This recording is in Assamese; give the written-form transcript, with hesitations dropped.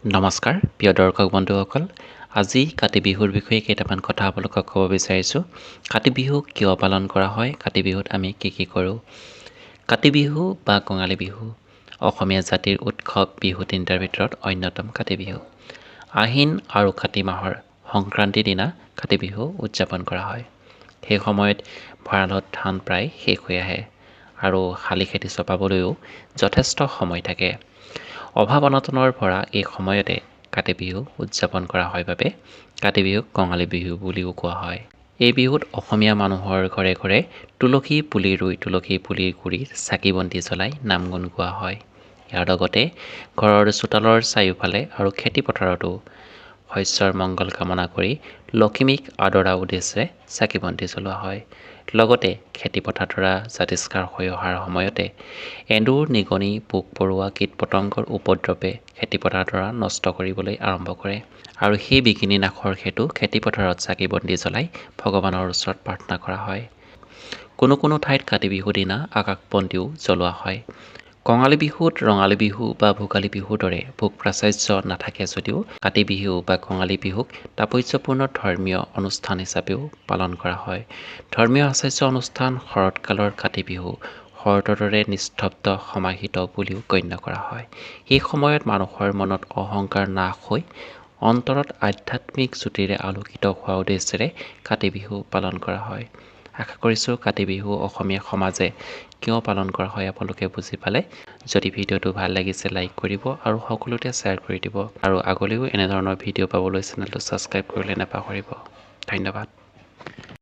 নমস্কাৰ প্ৰিয় দৰ্শক বন্ধুসকল আজি কাতি বিহুৰ বিষয়ে কেইটামান কথা আপোনালোকক ক'ব বিচাৰিছোঁ কাতি বিহু কিয় পালন কৰা হয় কাতি বিহুত আমি কি কৰোঁ কাতি বিহু বা কঙালী বিহু অসমীয়া জাতিৰ উৎসৱ বিহু তিনিটাৰ ভিতৰত অন্যতম কাতি বিহু আহিন আৰু কাতি মাহৰ সংক্ৰান্তিৰ দিনা কাতি বিহু উদযাপন কৰা হয় সেই সময়ত ভঁৰালত ধান প্ৰায় শেষ হৈ আহে আৰু শালি খেতি চপাবলৈও যথেষ্ট সময় থাকে অভাৱ অনাটনৰ পৰা এই সময়তে কাতি বিহু উদযাপন কৰা হয় বাবে কাতি বিহুক কঙালী বিহু বুলিও কোৱা হয় এই বিহুত অসমীয়া মানুহৰ ঘৰে ঘৰে তুলসী পুলি ৰুই তুলসী পুলিৰ গুৰিত চাকি বন্তি জ্বলাই নাম গুণ গোৱা হয় ইয়াৰ লগতে ঘৰৰ চোতালৰ চাৰিওফালে আৰু খেতি পথাৰতো শস্যৰ মংগল কামনা কৰি লখিমীক আদৰা উদ্দেশ্যে চাকি বন্তি জ্বলোৱা হয় লগতে খেতি পথাৰডৰা জাতিষ্কাৰ হৈ অহাৰ সময়তে এন্দুৰ নিগনি পোক পৰুৱা কীট পতংগৰ উপদ্ৰৱে খেতি পথাৰডৰা নষ্ট কৰিবলৈ আৰম্ভ কৰে আৰু সেই বিঘিনি নাশৰ হেতু খেতি পথাৰত চাকি বন্তি জ্বলাই ভগৱানৰ ওচৰত প্ৰাৰ্থনা কৰা হয় কোনো ঠাইত কাতি বিহুৰ দিনা আকাশ বন্তিও জ্বলোৱা হয় কঙালী বিহুত ৰঙালী বিহু বা ভোগালী বিহুৰ দৰে ভোগ প্ৰাচাৰ্য নাথাকে যদিও কাতি বিহু বা কঙালী বিহুক তাৎপৰ্যপূৰ্ণ ধৰ্মীয় অনুষ্ঠান হিচাপেও পালন কৰা হয় ধৰ্মীয় আচাৰ্য অনুষ্ঠান শৰৎকালৰ কাতি বিহু শৰতৰ দৰে নিস্তব্ধ সমাহিত বুলিও গণ্য কৰা হয় সেই সময়ত মানুহৰ মনত অহংকাৰ নাশ হৈ অন্তৰত আধ্যাত্মিক জ্যোতিৰে আলোকিত হোৱা উদ্দেশ্যেৰে কাতি বিহু পালন কৰা হয় আশা কৰিছোঁ কাতি বিহু অসমীয়া সমাজে কিয় পালন কৰা হয় আপোনালোকে বুজি পালে যদি ভিডিঅ'টো ভাল লাগিছে লাইক কৰিব আৰু সকলোতে শ্বেয়াৰ কৰি দিব আৰু আগলৈও এনেধৰণৰ ভিডিঅ' পাবলৈ চেনেলটো ছাবস্ক্ৰাইব কৰিবলৈ নাপাহৰিব ধন্যবাদ